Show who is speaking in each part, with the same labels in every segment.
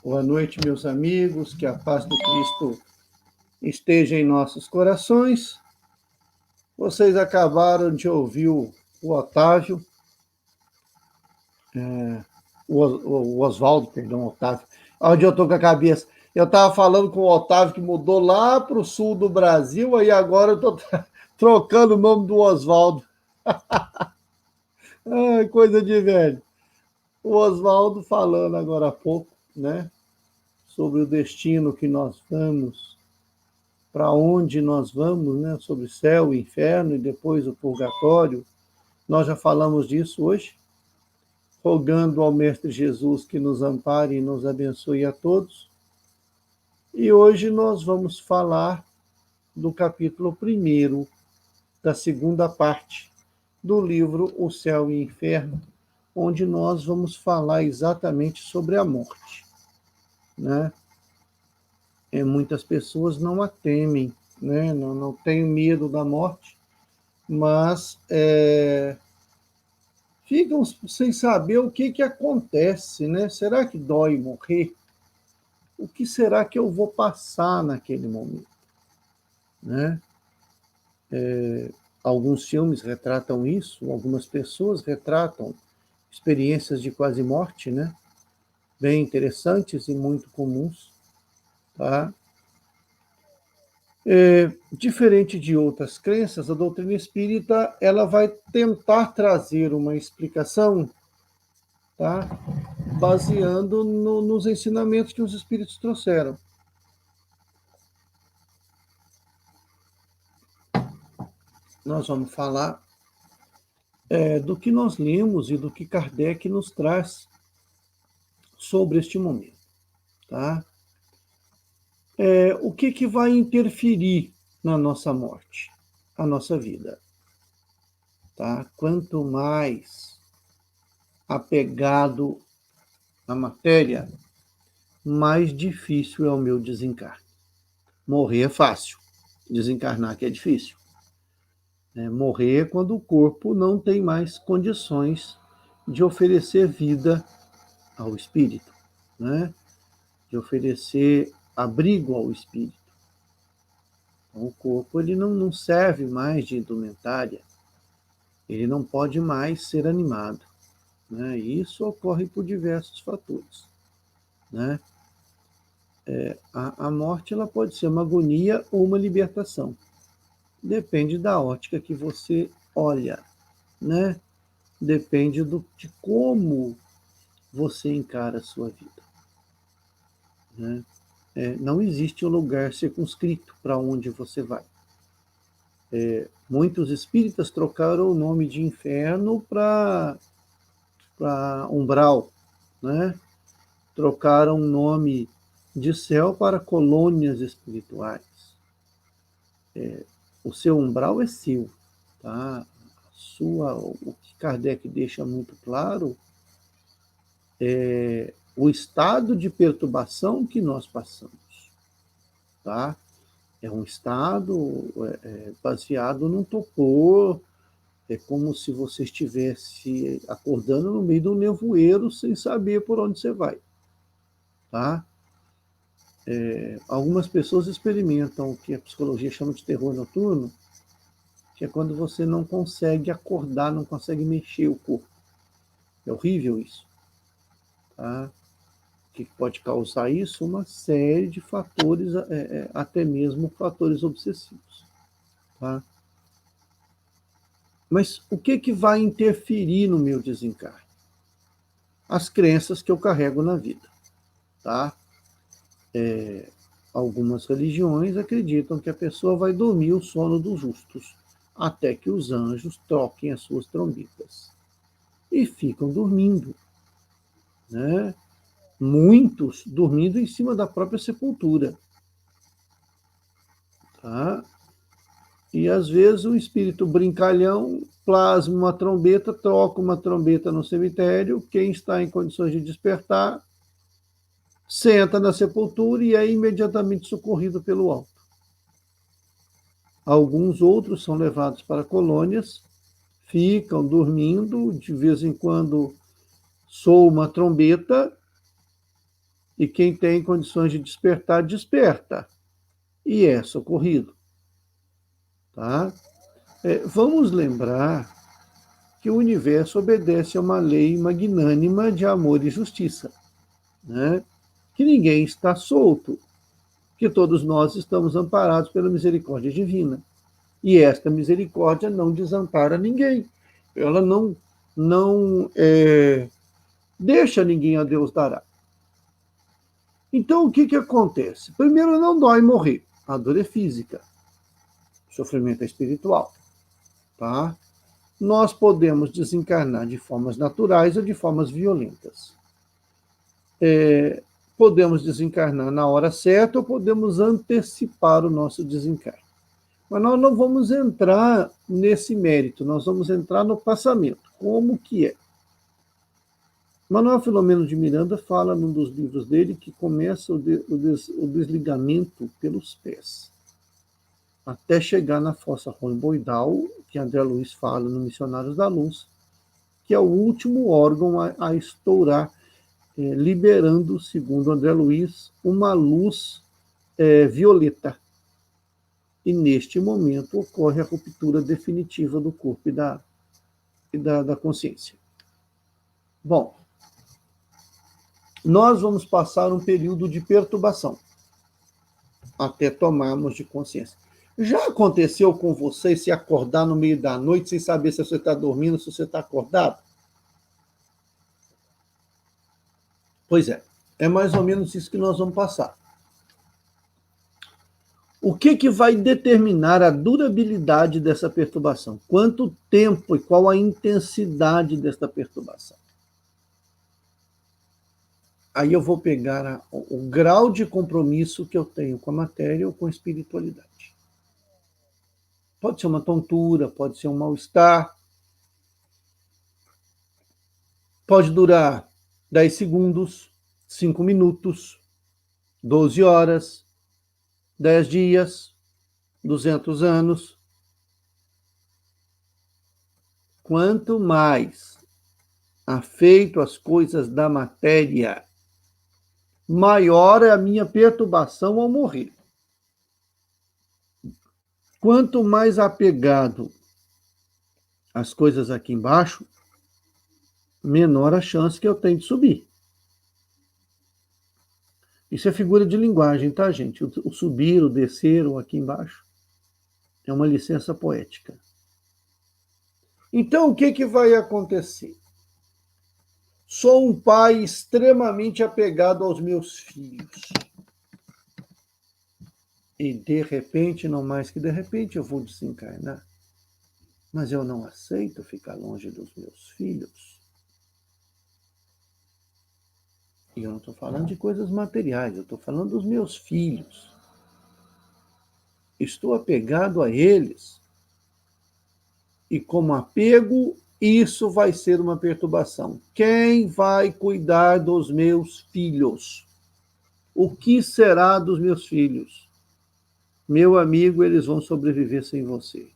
Speaker 1: Boa noite, meus amigos, que a paz do Cristo esteja em nossos corações. Vocês acabaram de ouvir o Otávio, o Oswaldo, perdão, Otávio. Onde eu estou com a cabeça? Eu estava falando com o Otávio que mudou lá para o sul do Brasil, aí agora eu estou trocando o nome do Oswaldo. Ai, coisa de velho. O Oswaldo falando agora há pouco, né, sobre o destino que nós vamos, para onde nós vamos, né, sobre céu, inferno e depois o purgatório. Nós já falamos disso hoje, rogando ao Mestre Jesus que nos ampare e nos abençoe a todos. E hoje nós vamos falar do capítulo 1 da segunda parte do livro O Céu e o Inferno, onde nós vamos falar exatamente sobre a morte, né? Muitas pessoas não a temem, né? Não têm medo da morte, mas ficam sem saber o que acontece, né? Será que dói morrer? O que será que eu vou passar naquele momento, né? Alguns filmes retratam isso, algumas pessoas retratam experiências de quase morte, né? Bem interessantes e muito comuns, tá? Diferente de outras crenças, a doutrina espírita ela vai tentar trazer uma explicação, tá? Baseando nos ensinamentos que os espíritos trouxeram. Nós vamos falar do que nós lemos e do que Kardec nos traz sobre este momento, tá? O que vai interferir na nossa morte? A nossa vida, tá? Quanto mais apegado à matéria, mais difícil é o meu desencarne. Morrer é fácil, desencarnar que é difícil. Morrer é quando o corpo não tem mais condições de oferecer vida ao espírito, né? De oferecer abrigo ao espírito. Então, o corpo ele não serve mais de indumentária, ele não pode mais ser animado, né? E isso ocorre por diversos fatores, né? A morte ela pode ser uma agonia ou uma libertação. Depende da ótica que você olha, né? Depende de como você encara a sua vida, né? Não existe um lugar circunscrito para onde você vai. Muitos espíritas trocaram o nome de inferno para umbral, né? Trocaram o nome de céu para colônias espirituais. O seu umbral é seu, tá? O que Kardec deixa muito claro é o estado de perturbação que nós passamos, tá? É um estado baseado num torpor, é como se você estivesse acordando no meio de um nevoeiro sem saber por onde você vai, tá? Algumas pessoas experimentam o que a psicologia chama de terror noturno, que é quando você não consegue acordar, não consegue mexer o corpo. É horrível isso, tá? O que pode causar isso? Uma série de fatores, até mesmo fatores obsessivos, tá? Mas o que vai interferir no meu desencarne? As crenças que eu carrego na vida, tá? Algumas religiões acreditam que a pessoa vai dormir o sono dos justos, até que os anjos toquem as suas trombetas. E ficam dormindo, né? Muitos dormindo em cima da própria sepultura, tá? E às vezes o espírito brincalhão plasma uma trombeta, toca uma trombeta no cemitério, quem está em condições de despertar senta na sepultura e é imediatamente socorrido pelo alto. Alguns outros são levados para colônias, ficam dormindo, de vez em quando soa uma trombeta E quem tem condições de despertar, desperta. E é socorrido. Tá? Vamos lembrar que o universo obedece a uma lei magnânima de amor e justiça, né? Que ninguém está solto, que todos nós estamos amparados pela misericórdia divina. E esta misericórdia não desampara ninguém. Ela não deixa ninguém a Deus dará. Então, o que acontece? Primeiro, não dói morrer. A dor é física. O sofrimento é espiritual. Tá? Nós podemos desencarnar de formas naturais ou de formas violentas. Podemos desencarnar na hora certa ou podemos antecipar o nosso desencarne. Mas nós não vamos entrar nesse mérito, nós vamos entrar no passamento. Como que é? Manuel Filomeno de Miranda fala num dos livros dele que começa o desligamento pelos pés, até chegar na fossa romboidal, que André Luiz fala no Missionários da Luz, que é o último órgão a estourar, liberando, segundo André Luiz, uma luz violeta. E neste momento ocorre a ruptura definitiva do corpo e da consciência. Bom, nós vamos passar um período de perturbação até tomarmos de consciência. Já aconteceu com você se acordar no meio da noite sem saber se você está dormindo, se você está acordado? Pois é mais ou menos isso que nós vamos passar. O que vai determinar a durabilidade dessa perturbação? Quanto tempo e qual a intensidade dessa perturbação? Aí eu vou pegar o grau de compromisso que eu tenho com a matéria ou com a espiritualidade. Pode ser uma tontura, pode ser um mal-estar, pode durar 10 segundos, 5 minutos, 12 horas, 10 dias, 200 anos. Quanto mais afeito às coisas da matéria, maior é a minha perturbação ao morrer. Quanto mais apegado às coisas aqui embaixo, menor a chance que eu tenho de subir. Isso é figura de linguagem, tá, gente? O subir, o descer, o aqui embaixo, é uma licença poética. Então, o que vai acontecer? Sou um pai extremamente apegado aos meus filhos. E, de repente, não mais que de repente, eu vou desencarnar. Mas eu não aceito ficar longe dos meus filhos. E eu não estou falando de coisas materiais, eu estou falando dos meus filhos. Estou apegado a eles. E como apego, isso vai ser uma perturbação. Quem vai cuidar dos meus filhos? O que será dos meus filhos? Meu amigo, eles vão sobreviver sem você.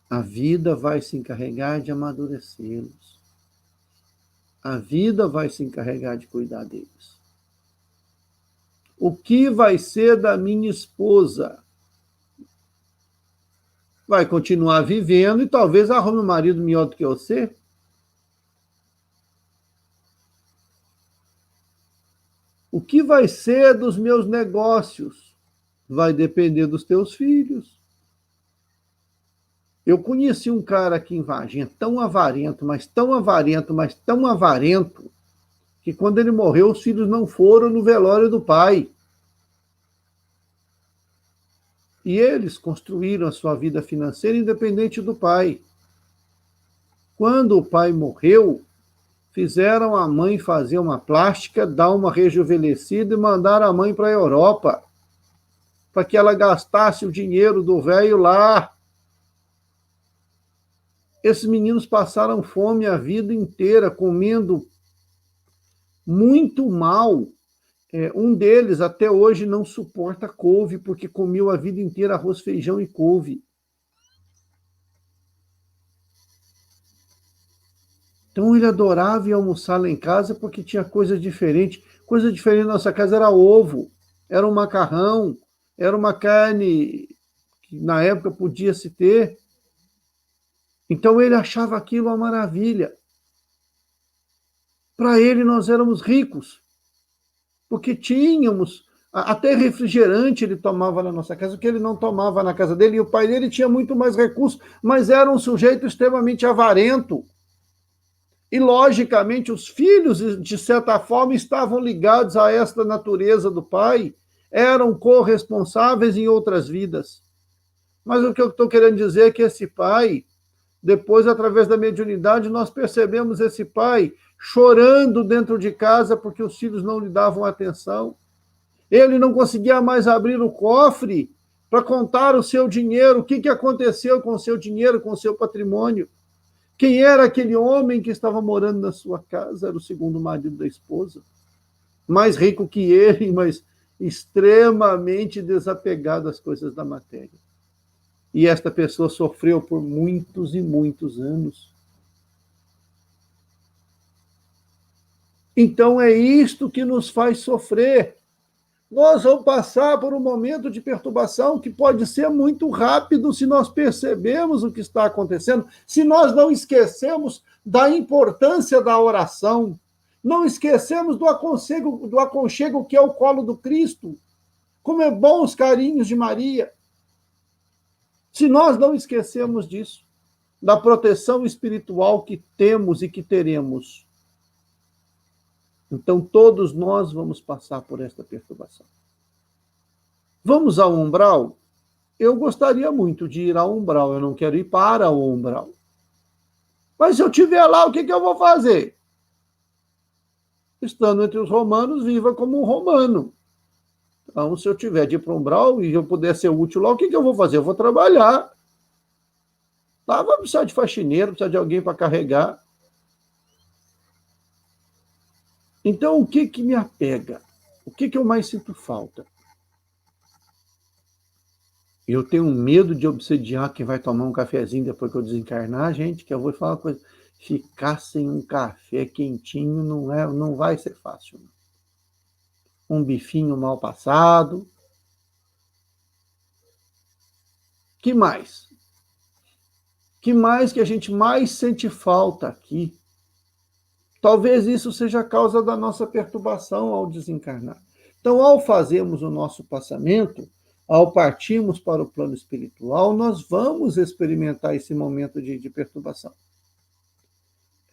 Speaker 1: A vida vai se encarregar de amadurecê-los. A vida vai se encarregar de cuidar deles. O que vai ser da minha esposa? Vai continuar vivendo e talvez arrume um marido melhor do que você. O que vai ser dos meus negócios? Vai depender dos teus filhos. Eu conheci um cara aqui em Varginha, tão avarento, mas tão avarento, mas tão avarento, que quando ele morreu, os filhos não foram no velório do pai. E eles construíram a sua vida financeira independente do pai. Quando o pai morreu, fizeram a mãe fazer uma plástica, dar uma rejuvenescida e mandaram a mãe para a Europa, para que ela gastasse o dinheiro do velho lá. Esses meninos passaram fome a vida inteira, comendo muito mal. Um deles até hoje não suporta couve, porque comeu a vida inteira arroz, feijão e couve. Então ele adorava ir almoçar lá em casa porque tinha coisa diferente. Coisa diferente na nossa casa era ovo, era um macarrão, era uma carne que na época podia se ter. Então ele achava aquilo uma maravilha. Para ele nós éramos ricos, porque tínhamos, até refrigerante ele tomava na nossa casa, que ele não tomava na casa dele, e o pai dele tinha muito mais recursos, mas era um sujeito extremamente avarento. E, logicamente, os filhos, de certa forma, estavam ligados a esta natureza do pai, eram corresponsáveis em outras vidas. Mas o que eu estou querendo dizer é que esse pai, depois, através da mediunidade, nós percebemos esse pai chorando dentro de casa porque os filhos não lhe davam atenção. Ele não conseguia mais abrir o cofre para contar o seu dinheiro, o que aconteceu com o seu dinheiro, com o seu patrimônio. Quem era aquele homem que estava morando na sua casa? Era o segundo marido da esposa. Mais rico que ele, mas extremamente desapegado às coisas da matéria. E esta pessoa sofreu por muitos e muitos anos. Então é isto que nos faz sofrer. Nós vamos passar por um momento de perturbação que pode ser muito rápido se nós percebemos o que está acontecendo, se nós não esquecemos da importância da oração, não esquecemos do aconchego que é o colo do Cristo, como é bom os carinhos de Maria. Se nós não esquecemos disso, da proteção espiritual que temos e que teremos, então, todos nós vamos passar por esta perturbação. Vamos ao umbral? Eu gostaria muito de ir ao umbral, eu não quero ir para o umbral. Mas se eu estiver lá, o que eu vou fazer? Estando entre os romanos, viva como um romano. Então, se eu tiver de ir para o umbral e eu puder ser útil lá, o que eu vou fazer? Eu vou trabalhar. Lá vai precisar de faxineiro, precisar de alguém para carregar. Então, o que me apega? O que eu mais sinto falta? Eu tenho medo de obsediar quem vai tomar um cafezinho depois que eu desencarnar, gente, que eu vou falar uma coisa. Ficar sem um café quentinho não vai ser fácil. Não. Um bifinho mal passado. Que mais? Que mais que a gente mais sente falta aqui? Talvez isso seja a causa da nossa perturbação ao desencarnar. Então, ao fazermos o nosso passamento, ao partirmos para o plano espiritual, nós vamos experimentar esse momento de perturbação.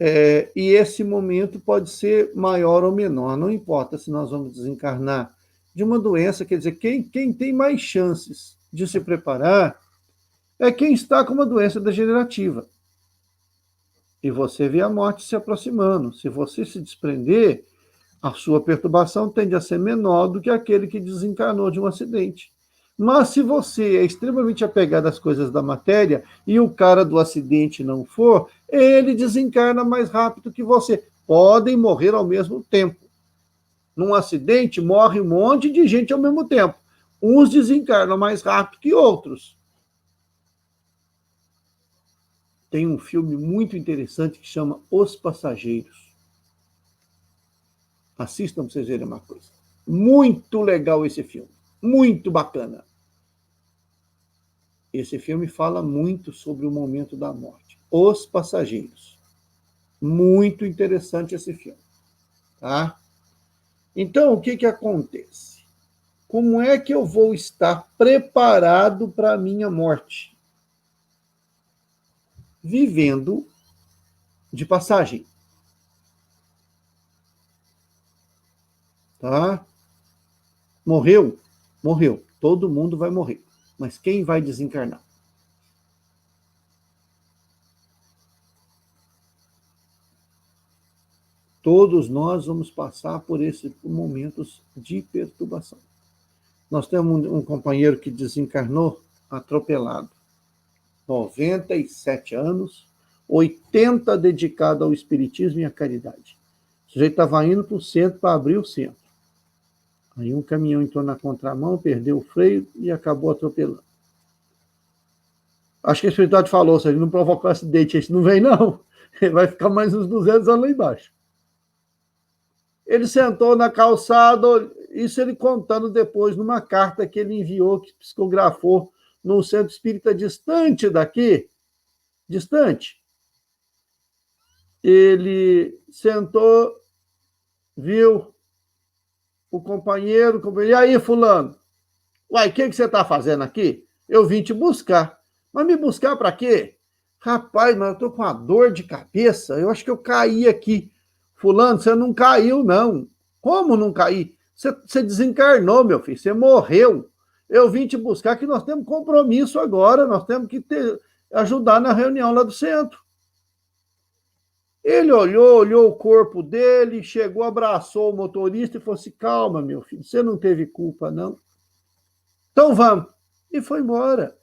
Speaker 1: E esse momento pode ser maior ou menor, não importa se nós vamos desencarnar de uma doença, quer dizer, quem tem mais chances de se preparar é quem está com uma doença degenerativa. E você vê a morte se aproximando. Se você se desprender, a sua perturbação tende a ser menor do que aquele que desencarnou de um acidente. Mas se você é extremamente apegado às coisas da matéria e o cara do acidente não for, ele desencarna mais rápido que você. Podem morrer ao mesmo tempo. Num acidente, morre um monte de gente ao mesmo tempo. Uns desencarnam mais rápido que outros. Tem um filme muito interessante que chama Os Passageiros. Assistam para vocês verem uma coisa. Muito legal esse filme. Muito bacana. Esse filme fala muito sobre o momento da morte. Os Passageiros. Muito interessante esse filme. Tá? Então, o que acontece? Como é que eu vou estar preparado para a minha morte? Vivendo de passagem. Tá? Morreu? Morreu. Todo mundo vai morrer. Mas quem vai desencarnar? Todos nós vamos passar por esses momentos de perturbação. Nós temos um companheiro que desencarnou atropelado. 97 anos, 80 dedicado ao espiritismo e à caridade. O sujeito estava indo para o centro para abrir o centro. Aí um caminhão entrou na contramão, perdeu o freio e acabou atropelando. Acho que a espiritualidade falou, se ele não provocar acidente, a gente não vem não. Ele vai ficar mais uns 200 anos lá embaixo. Ele sentou na calçada, isso ele contando depois numa carta que ele enviou, que psicografou num centro espírita distante daqui, distante. Ele sentou, viu o companheiro, e aí, fulano? Uai, o que você está fazendo aqui? Eu vim te buscar. Mas me buscar para quê? Rapaz, mas eu estou com uma dor de cabeça, eu acho que eu caí aqui. Fulano, você não caiu, não. Como não caí? Você desencarnou, meu filho, você morreu. Eu vim te buscar que nós temos compromisso agora, nós temos que ajudar na reunião lá do centro. Ele olhou o corpo dele, chegou, abraçou o motorista e falou assim, calma, meu filho, você não teve culpa, não. Então vamos. E foi embora.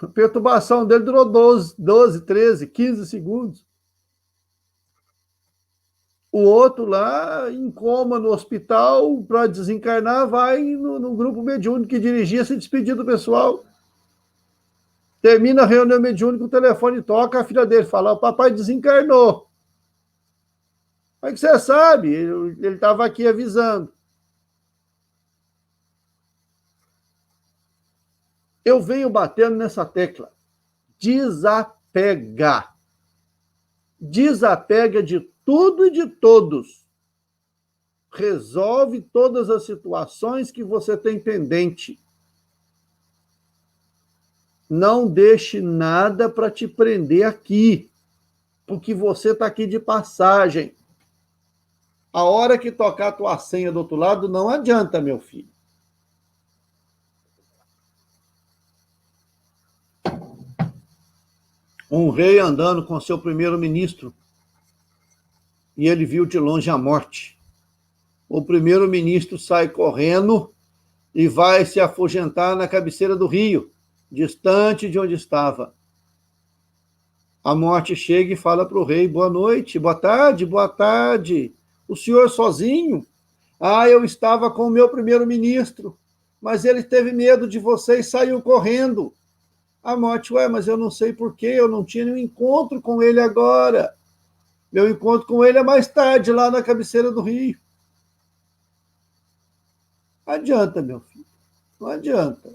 Speaker 1: A perturbação dele durou 12, 13, 15 segundos. O outro lá, em coma no hospital, para desencarnar, vai no grupo mediúnico que dirigia, se despedir do pessoal. Termina a reunião mediúnica, o telefone toca, a filha dele fala, o papai desencarnou. Como é que você sabe? Ele estava aqui avisando. Eu venho batendo nessa tecla. Desapega. Desapega de tudo e de todos. Resolve todas as situações que você tem pendente. Não deixe nada para te prender aqui, porque você está aqui de passagem. A hora que tocar a tua senha do outro lado, não adianta, meu filho. Um rei andando com seu primeiro-ministro, e ele viu de longe a morte. O primeiro-ministro sai correndo e vai se afugentar na cabeceira do rio, distante de onde estava. A morte chega e fala para o rei, boa noite, boa tarde, boa tarde. O senhor sozinho? Ah, eu estava com o meu primeiro-ministro, mas ele teve medo de você e saiu correndo. A morte, mas eu não sei porquê, eu não tinha nenhum encontro com ele agora. Meu encontro com ele é mais tarde, lá na cabeceira do rio. Não adianta, meu filho, não adianta.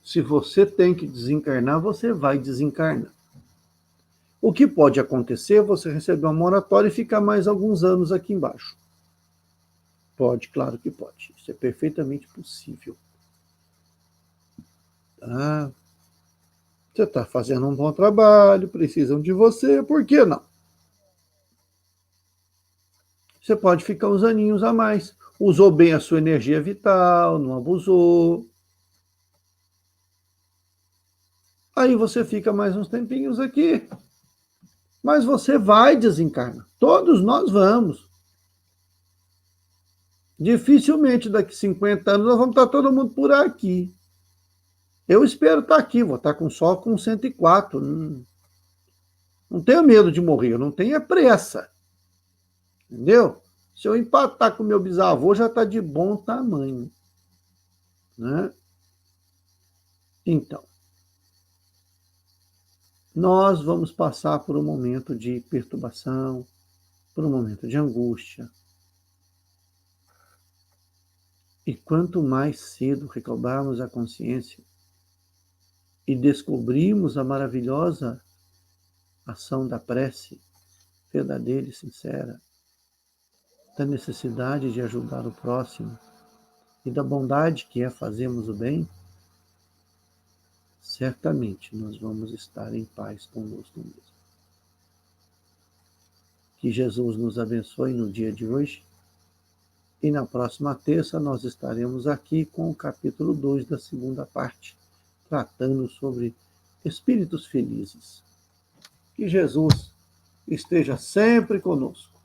Speaker 1: Se você tem que desencarnar, você vai desencarnar. O que pode acontecer é você receber uma moratória e ficar mais alguns anos aqui embaixo. Pode, claro que pode. Isso é perfeitamente possível. Tá? Você está fazendo um bom trabalho, precisam de você, por que não? Você pode ficar uns aninhos a mais. Usou bem a sua energia vital, não abusou. Aí você fica mais uns tempinhos aqui. Mas você vai desencarnar. Todos nós vamos. Dificilmente daqui a 50 anos nós vamos estar todo mundo por aqui. Eu espero estar aqui, vou estar só com 104. Não tenho medo de morrer, eu não tenho pressa. Entendeu? Se eu empatar com meu bisavô, já está de bom tamanho. Né? Então, nós vamos passar por um momento de perturbação, por um momento de angústia. E quanto mais cedo recobrarmos a consciência e descobrirmos a maravilhosa ação da prece, verdadeira e sincera, da necessidade de ajudar o próximo e da bondade que é fazermos o bem, certamente nós vamos estar em paz conosco mesmo. Que Jesus nos abençoe no dia de hoje. E na próxima terça nós estaremos aqui com o capítulo 2 da segunda parte, tratando sobre espíritos felizes. Que Jesus esteja sempre conosco.